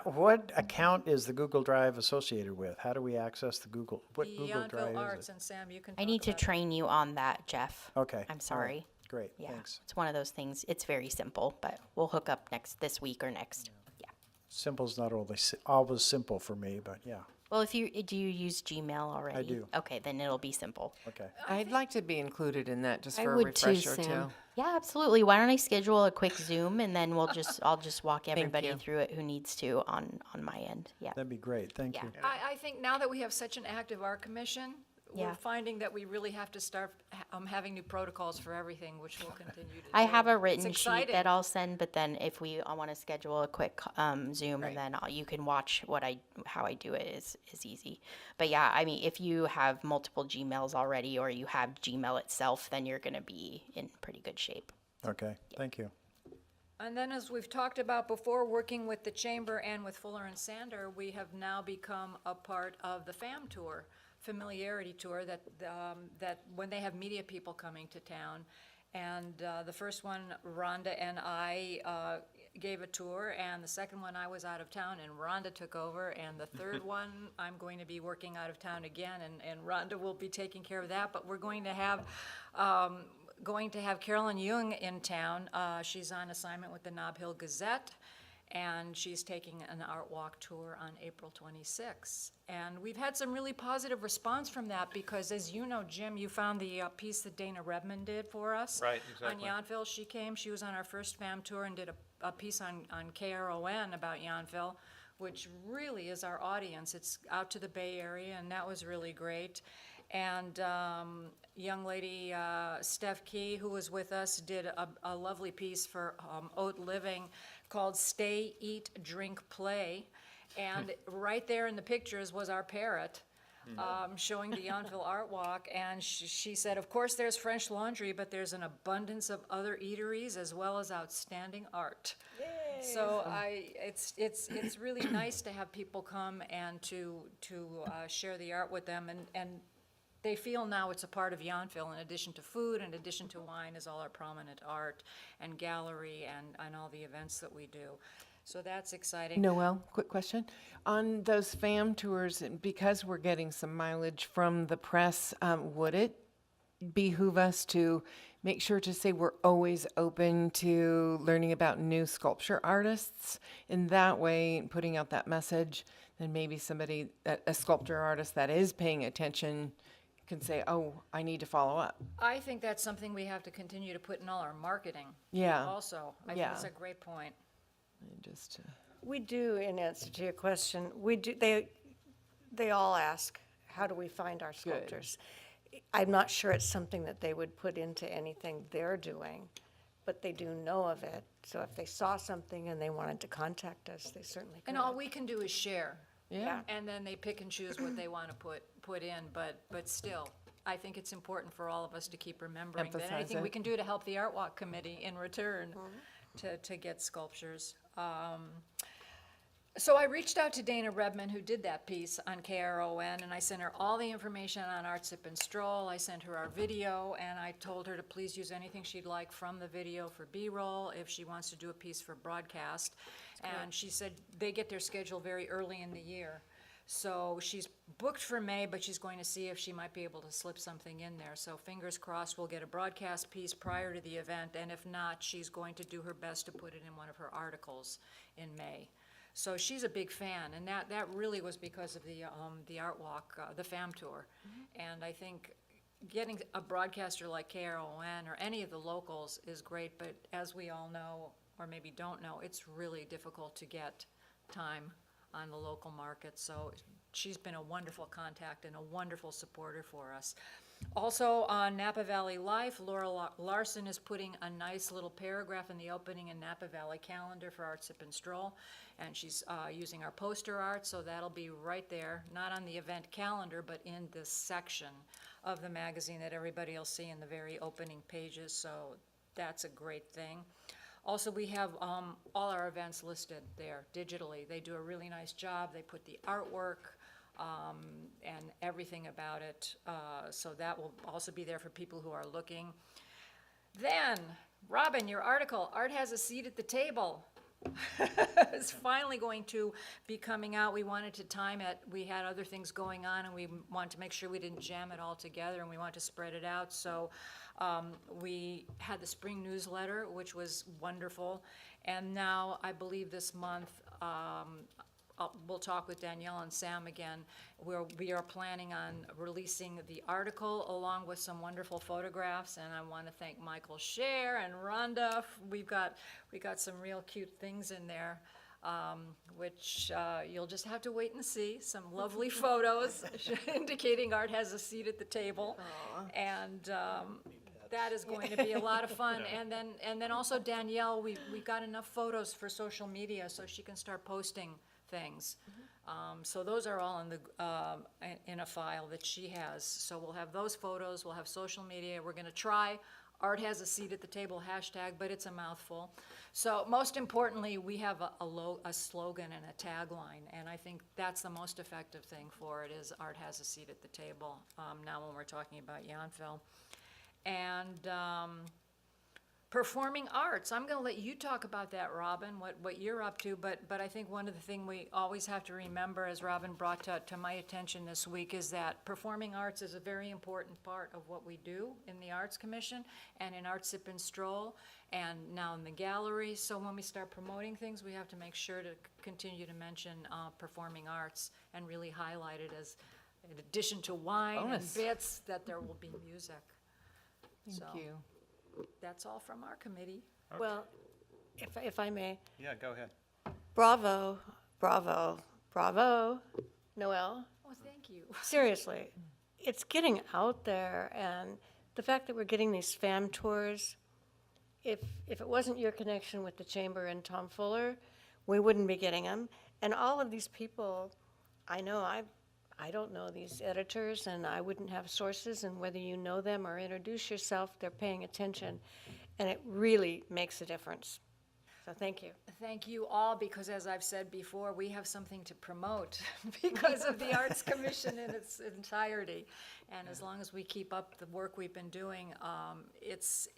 What account is the Google Drive associated with? How do we access the Google? What The Google Drive Yountville is Arts, it? and Sam, you can I talk need to about it. train you on that, Jeff. Okay. I'm all right, sorry. Great. Yeah, Thanks. it's one of those things. It's very simple, but we'll hook up this week or next. Yeah. Simple's not always simple for me, but yeah. Well, do you use Gmail already? do. Okay, then it'll be simple. Okay. I'd like to be included in that just I for a would too, refresher Sam. Yeah, absolutely. Why don't I schedule a quick Zoom, and then I'll just walk everybody you. through it who needs to on my end. Yeah. That'd be great. Thank Yeah. you. I think now that we have such an active art commission, Yeah. we're finding that we really have to start having new protocols for everything, which we'll continue to do. I have a It's written sheet exciting. that I'll send, but then if we want to schedule a quick Zoom, and then you can watch how I do it is easy. But yeah, I mean, if you have multiple Gmails already, or you have Gmail itself, then you're going to be in pretty good shape. Okay, thank you. And then, as we've talked about before, working with the Chamber and with Fuller and Sander, we have now become a part of the FAM tour, familiarity tour, that when they have media people coming to town. And the first one, Rhonda and I gave a tour, and the second one, I was out of town, and Rhonda took over, and the third one, I'm going to be working out of town again, and Rhonda will be taking care of that, but we're going to have Carolyn Jung in town. She's on assignment with the Nob Hill Gazette, and she's taking an art walk tour on April 26th. And we've had some really positive response from that, because as you know, Jim, you found the piece that Dana Redmond did for us. Right, exactly. On Yountville. She was on our first FAM tour and did a piece on KRON about Yountville, which really is our audience. It's out to the Bay Area, and that was really great. And young lady, Steph Key, who was with us, did a lovely piece for Oat Living called Stay, Eat, Drink, Play. And right there in the pictures was our parrot showing the Yountville Art Walk. And she said, of course, there's French Laundry, but there's an abundance of other eateries as well as outstanding art. So it's really nice to have people come and to share the art with them, and they feel now it's a part of Yountville. In addition to food, in addition to wine, is all our prominent art and gallery and all the events that we do. So that's exciting. Noel, quick question. On those FAM tours, because we're getting some mileage from the press, would it behoove us to make sure to say we're always open to learning about new sculpture artists? In that way, putting out that message, then maybe somebody, a sculpture artist that is paying attention, can say, oh, I need to follow up. I think that's something we have to continue to put in all our marketing. Yeah. Also, I think Yeah. that's a great point. And just We do, in answer to your question, we do, they all ask, how do we find our sculptors? I'm not sure it's something that they would put into anything they're doing, but they do know of it. So if they saw something and they wanted to contact us, they certainly could. And all we can do is share. yeah. And then they pick and choose what they want to put in, but still, I think it's important for all of us to keep remembering that Emphasize anything it. we can do to help the Art Walk Committee in return to get sculptures. So I reached out to Dana Redmond, who did that piece on KRON, and I sent her all the information on Art Sip and Stroll. I sent her our video, and I told her to please use anything she'd like from the video for B-roll if she wants to do a piece for broadcast. And she said they get their schedule very early in the year. So she's booked for May, but she's going to see if she might be able to slip something in there. So fingers crossed we'll get a broadcast piece prior to the event, and if not, she's going to do her best to put it in one of her articles in May. So she's a big fan, and that really was because of the Art Walk, the FAM tour. And I think getting a broadcaster like KRON or any of the locals is great, but as we all know, or maybe don't know, it's really difficult to get time on the local market. So she's been a wonderful contact and a wonderful supporter for us. Also on Napa Valley Life, Laura Larson is putting a nice little paragraph in the opening and Napa Valley calendar for Art Sip and Stroll, and she's using our poster art, so that'll be right there, not on the event calendar, but in this section of the magazine that everybody will see in the very opening pages, so that's a great thing. Also, we have all our events listed there digitally. They do a really nice job. They put the artwork and everything about it. So that will also be there for people who are looking. Then, Robin, your article, Art Has a Seat at the Table, is finally going to be coming out. We wanted to time it. We had other things going on, and we wanted to make sure we didn't jam it all together, and we wanted to spread it out. So we had the spring newsletter, which was wonderful. And now, I believe this month, we'll talk with Danielle and Sam again, where we are planning on releasing the article along with some wonderful photographs, and I want to thank Michael Scher and Rhonda. We got some real cute things in there. which you'll just have to wait and see. Some lovely photos indicating Art has a seat at the table. And that is going to be a lot of fun. And then also Danielle, we got enough photos for social media so she can start posting things. So those are all in a file that she has. So we'll have those photos, we'll have social media. We're gonna try Art has a seat at the table hashtag, but it's a mouthful. So most importantly, we have a slogan and a tagline, and I think that's the most effective thing for it is Art has a seat at the table, now when we're talking about Yountville. And performing arts, I'm gonna let you talk about that, Robin, what you're up to, but I think one of the things we always have to remember, as Robin brought to my attention this week, is that performing arts is a very important part of what we do in the Arts Commission and in Art Sip and Stroll and now in the gallery. So when we start promoting things, we have to make sure to continue to mention performing arts and really highlight it as, in addition to wine Bonus. and bits, that there will be music. Thank So, you. that's all from our committee. Well, if I may, Yeah, go ahead. bravo, bravo, bravo, Noelle. Oh, thank you. Seriously, it's getting out there, and the fact that we're getting these fam tours, if it wasn't your connection with the chamber and Tom Fuller, we wouldn't be getting them. And all of these people, I know I don't know these editors, and I wouldn't have sources, and whether you know them or introduce yourself, they're paying attention, and it really makes a difference. So thank you. Thank you all, because as I've said before, we have something to promote because of the Arts Commission in its entirety. And as long as we keep up the work we've been doing, it's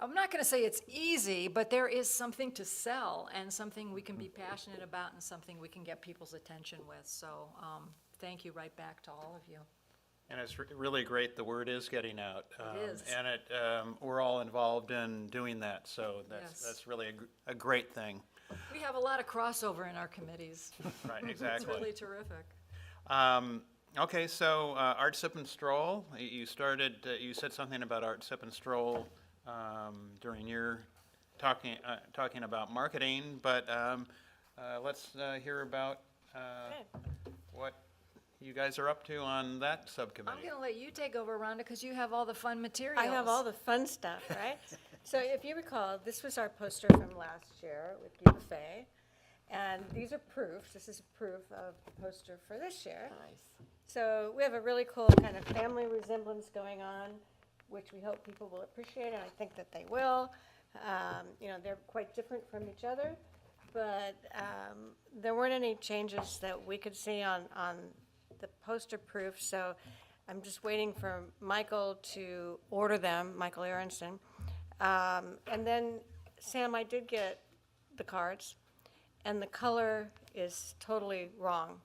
I'm not going to say it's easy, but there is something to sell and something we can be passionate about and something we can get people's attention with. So thank you right back to all of you. And it's really great, the word is getting out. It is. And we're all involved in doing that, so Yes. that's really a great thing. We have a lot of crossover in our committees. Right, It's exactly. really terrific. Okay, so Art Sip and Stroll, you said something about Art Sip and Stroll during your talking about marketing, but let's hear about what you guys are up to on that I'm subcommittee. going to let you take over, Rhonda, because you have all the fun materials. I have all the fun stuff, right? So if you recall, this was our poster from last year with Guy Buffet, and these are proofs. This is proof of the poster for this year. Nice. So we have a really cool kind of family resemblance going on, which we hope people will appreciate, and I think that they will. You know, they're quite different from each other, but there weren't any changes that we could see on the poster proof, so I'm just waiting for Michael to order them, Michael Aronson. And then, Sam, I did get the cards, and the color is totally wrong.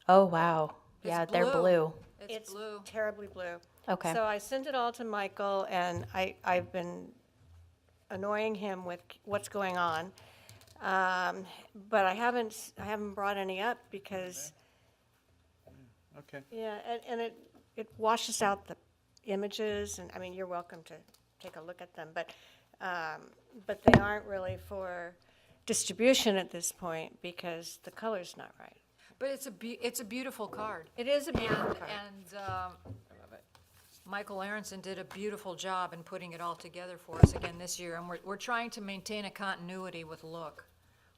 Oh, wow. It's Yeah, they're blue. blue. It's blue. Terribly blue. Okay. So I sent it all to Michael, and I've been annoying him with what's going on. But I haven't brought any up because, Okay. yeah, and it washes out the images, and, I mean, you're welcome to take a look at them, but they aren't really for distribution at this point because the color's not right. But it's a beautiful card. It is a beautiful card. And Michael Aronson did a beautiful job in putting it all together for us again this year. And we're trying to maintain a continuity with look,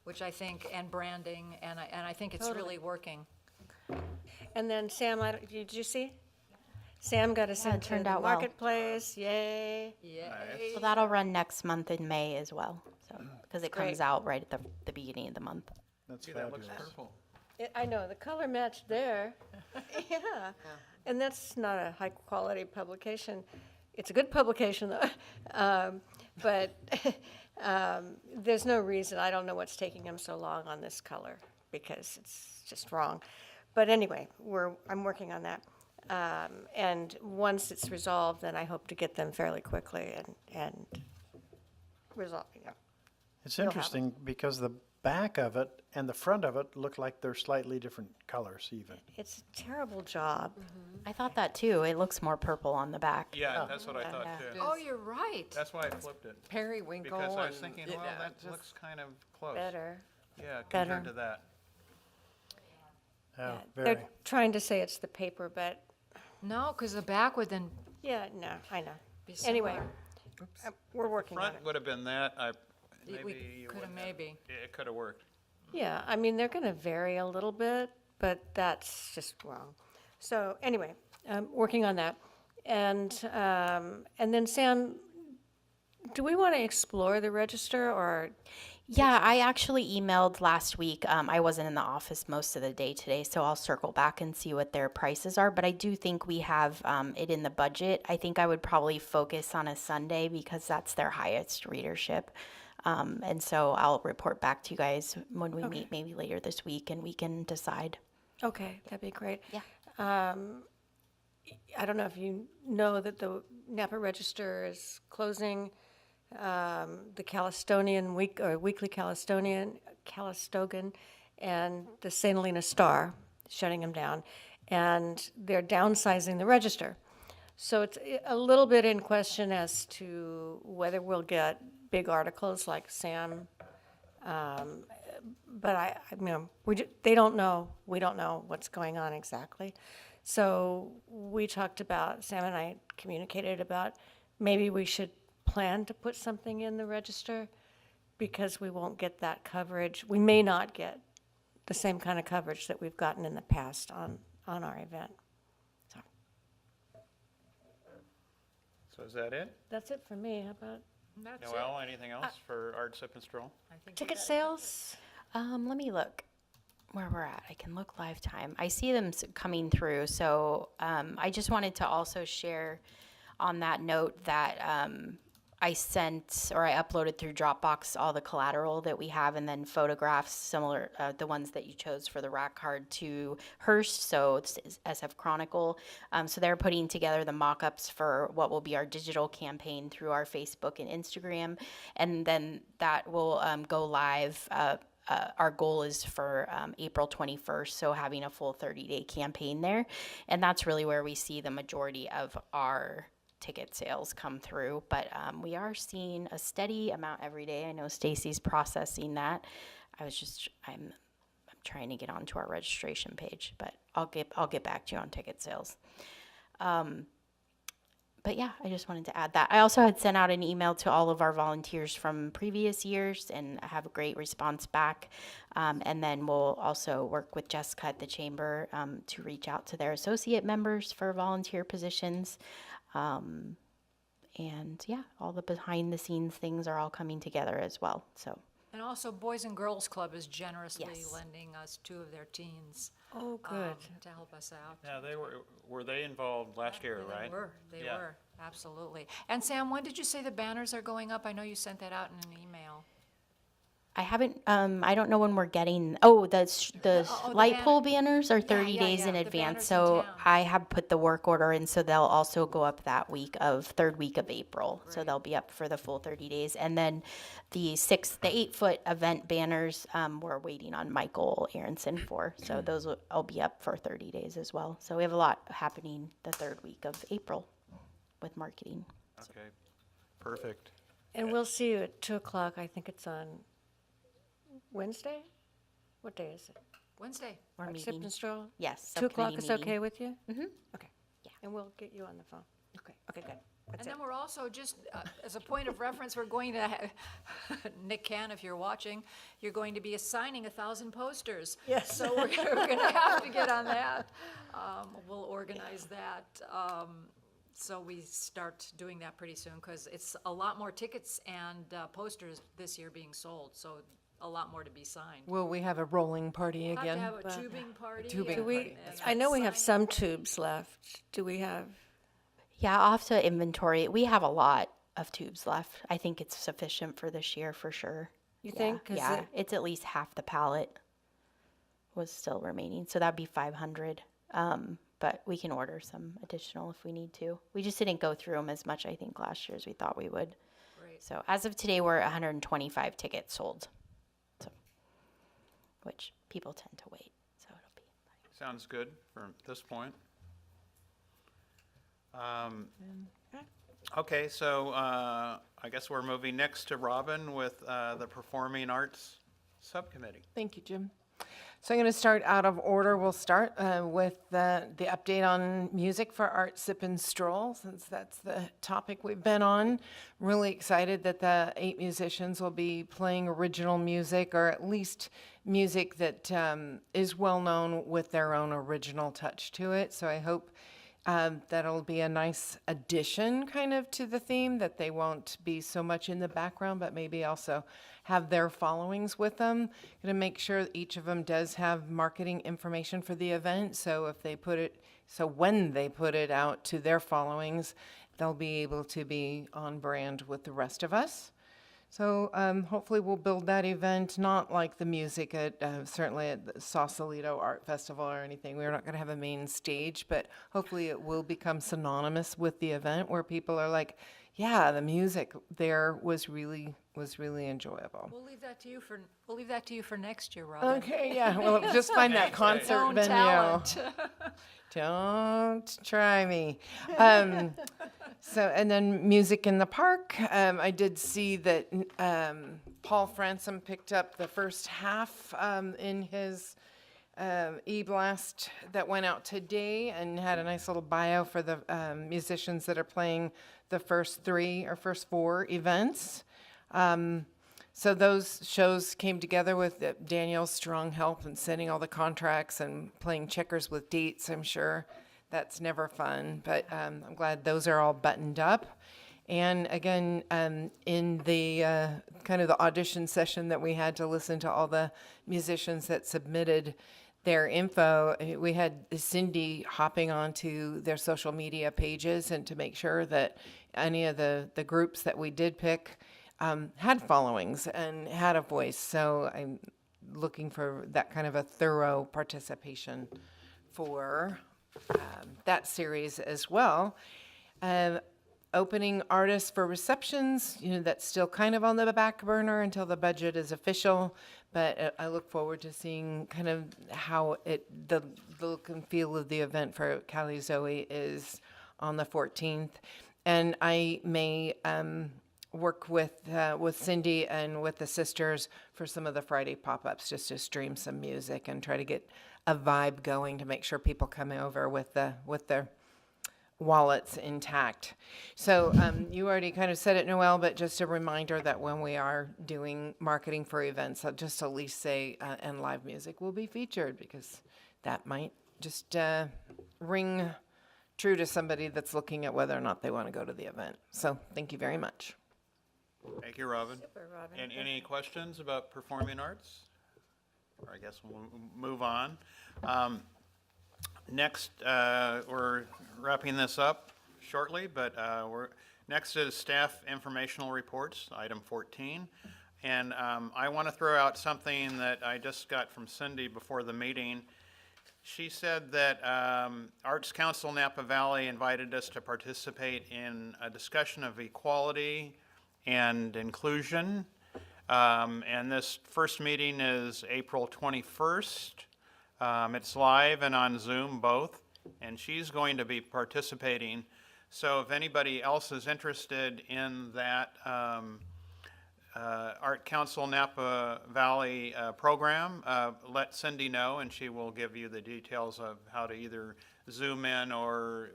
which I think, and branding, and I think it's really working. And then Sam, did you see? Sam got us Yeah, it into turned the out well. marketplace, yay. Yay. So that'll run next month in May as well, so, because it comes great. out right at the beginning of the month. That's See, that looks fabulous. purple. I know, the color matched there. Yeah. And that's not a high-quality publication. It's a good publication, though. But there's no reason, I don't know what's taking them so long on this color, because it's just wrong. But anyway, I'm working on that. And once it's resolved, then I hope to get them fairly quickly and resolve, yeah. It's You'll have interesting because the back of it and the front of it look like they're slightly different colors even. It's a terrible job. I thought that too. It looks more purple on the back. Yeah, that's what I thought too. Oh, you're right. That's why I flipped it. Periwinkle. Because I was and, thinking, you well, know, that just- looks kind of close. Better. Yeah, better. compared to that. Oh, They're very. trying to say it's the paper, but, No, because the back would then yeah, no, I know. be Anyway, similar. we're working on Front it. would have been that, We maybe you could have wouldn't have- maybe. It could have worked. Yeah, I mean, they're gonna vary a little bit, but that's just wrong. So anyway, working on that. And then Sam, do we want to explore the register or? Yeah, I actually emailed last week. I wasn't in the office most of the day today, so I'll circle back and see what their prices are. But I do think we have it in the budget. I think I would probably focus on a Sunday because that's their highest readership. And so I'll report back to you guys when we meet maybe later this week and we can decide. Okay, that'd be great. Yeah. I don't know if you know that the Napa Register is closing. The Calistonian Weekly Calistogan, and the St. Helena Star, shutting them down, and they're downsizing the Register. So it's a little bit in question as to whether we'll get big articles like Sam. But I mean, they don't know. We don't know what's going on exactly. So we talked about, Sam and I communicated about maybe we should plan to put something in the Register because we won't get that coverage. We may not get the same kind of coverage that we've gotten in the past on our event. So So is that it? that's it for me. How about That's it. Noel, anything else for Art Sip and Stroll? I think ticket sales? Let me look where we're at. I can look live time. I see them coming through. So I just wanted to also share on that note that I sent or I uploaded through Dropbox all the collateral that we have and then photographs similar, the ones that you chose for the rack card to Hearst. So it's SF Chronicle. So they're putting together the mock-ups for what will be our digital campaign through our Facebook and Instagram. And then that will go live. Our goal is for April 21st, so having a full 30-day campaign there. And that's really where we see the majority of our ticket sales come through. But we are seeing a steady amount every day. I know Stacy's processing that. I'm trying to get onto our registration page, but I'll get back to you on ticket sales. But yeah, I just wanted to add that. I also had sent out an email to all of our volunteers from previous years, and I have a great response back. And then we'll also work with Jessica at the Chamber to reach out to their associate members for volunteer positions. And yeah, all the behind the scenes things are all coming together as well. So And also Boys and Girls Club is generously Yes. lending us 2 of their teens Oh, good. to help us out. Yeah, were they involved last year, right? They Yeah. were, absolutely. And Sam, when did you say the banners are going up? I know you sent that out in an email. I haven't, I don't know when we're getting, the light banner. pole banners are 30 yeah, days yeah, in the advance. banners in So town. I have put the work order in, so they'll also go up that third week of April. So Great. they'll be up for the full 30 days. And then the 8-foot event banners, we're waiting on Michael Aronson for. So those will be up for 30 days as well. So we have a lot happening the third week of April with marketing. Okay, perfect. And we'll see you at 2:00. I think it's on Wednesday? What day is it? Wednesday. We're Art Sip meeting. and Stroll? Yes. 2:00 subcommittee is meeting. okay with you? Mhm. Okay. Yeah. And we'll get you on the phone. Okay, good. And That's it. then we're also just, as a point of reference, we're going to, Nick Can, if you're watching, you're going to be assigning 1,000 posters. Yes. So we're going to have to get on that. We'll organize that. So we start doing that pretty soon because it's a lot more tickets and posters this year being sold. So a lot more to be signed. Will we have a rolling party Have to again? have a tubing party. Tubing Do we, party, I know we have sign- some tubes left. Do we have? Yeah, I'll have to inventory. We have a lot of tubes left. I think it's sufficient for this year for sure. You Yeah, think? 'Cause Yeah, it- it's at least half the pallet was still remaining. So that'd be 500. But we can order some additional if we need to. We just didn't go through them as much, I think, last year as we thought we would. Great. So as of today, we're 125 tickets sold. So which people tend to wait. So it'll be. Sounds good from this point. Okay, so I guess we're moving next to Robin with the Performing Arts Subcommittee. Thank you, Jim. So I'm going to start out of order. We'll start with the update on music for Art Sip and Stroll, since that's the topic we've been on. Really excited that the 8 musicians will be playing original music, or at least music that is well known with their own original touch to it. So I hope that'll be a nice addition kind of to the theme, that they won't be so much in the background, but maybe also have their followings with them. Going to make sure each of them does have marketing information for the event. So when they put it out to their followings, they'll be able to be on brand with the rest of us. So hopefully we'll build that event, not like the music at, certainly at the Sausalito Art Festival or anything. We're not going to have a main stage, but hopefully it will become synonymous with the event, where people are like, yeah, the music there was really enjoyable. We'll leave that to you for next year, Robin. Okay, yeah, well, just find that concert Own venue. talent. Don't try me. So, and then music in the park. I did see that Paul Fransom picked up the first half in his e-blast that went out today, and had a nice little bio for the musicians that are playing the first 3 or first 4 events. So those shows came together with Daniel's strong help in sending all the contracts and playing checkers with dates. I'm sure that's never fun, but I'm glad those are all buttoned up. And again, in the kind of the audition session that we had to listen to all the musicians that submitted their info, we had Cindy hopping onto their social media pages and to make sure that any of the groups that we did pick had followings and had a voice. So I'm looking for that kind of a thorough participation for that series as well. Opening artists for receptions, that's still kind of on the back burner until the budget is official, but I look forward to seeing kind of how the look and feel of the event for Cali Zoe is on the 14th. And I may work with Cindy and with the sisters for some of the Friday pop-ups, just to stream some music and try to get a vibe going to make sure people come over with their wallets intact. So you already kind of said it, Noelle, but just a reminder that when we are doing marketing for events, I'll just at least say, and live music will be featured, because that might just ring true to somebody that's looking at whether or not they want to go to the event. So thank you very much. Thank you, Robin. Super, Robin. And any questions about performing arts? Or I guess we'll move on. Next, we're wrapping this up shortly, but next is staff informational reports, item 14. And I want to throw out something that I just got from Cindy before the meeting. She said that Arts Council Napa Valley invited us to participate in a discussion of equality and inclusion. And this first meeting is April 21st. It's live and on Zoom both, and she's going to be participating. So if anybody else is interested in that Art Council Napa Valley program, let Cindy know, and she will give you the details of how to either Zoom in or,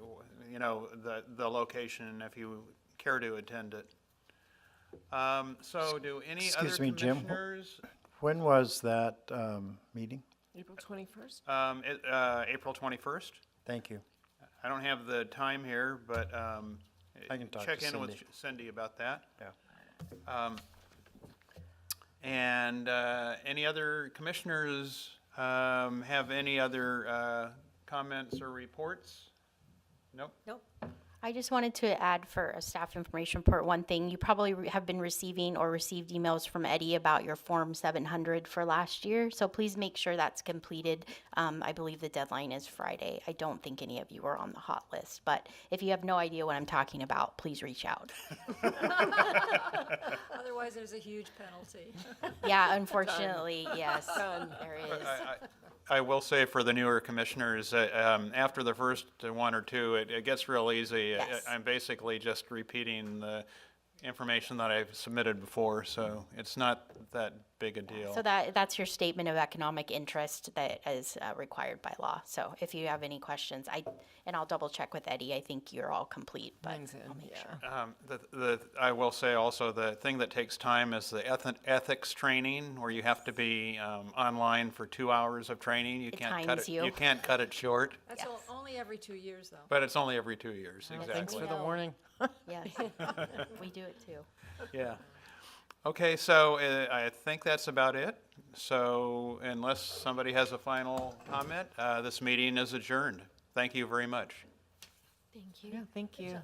the location if you care to attend it. So do any other Excuse me, Jim. commissioners? When was that meeting? April 21st? April 21st. Thank you. I don't have the time here, but I can talk check to in with Cindy. Cindy about that. Yeah. And any other commissioners have any other comments or reports? Nope. Nope. I just wanted to add for a staff information report, one thing. You probably have been receiving or received emails from Eddie about your Form 700 for last year. So please make sure that's completed. I believe the deadline is Friday. I don't think any of you are on the hot list, but if you have no idea what I'm talking about, please reach out. Otherwise, there's a huge penalty. Yeah, unfortunately, yes, there is. I will say for the newer commissioners, after the first one or two, it gets real easy. Yes. I'm basically just repeating the information that I've submitted before, so it's not that big a deal. So that's your statement of economic interest that is required by law. So if you have any questions, I'll double check with Eddie. I think you're all complete, but Mine's in, I'll make yeah. sure. I will say also, the thing that takes time is the ethics training, where you have to be online for 2 hours of training. You It can't cut times it. you. You can't cut it short, That's only every 2 years, though. but it's only every 2 years. Exactly. Thanks for the warning. Yes, we do it too. Yeah. Okay, so I think that's about it. So unless somebody has a final comment, this meeting is adjourned. Thank you very much. Thank you. Yeah, thank you.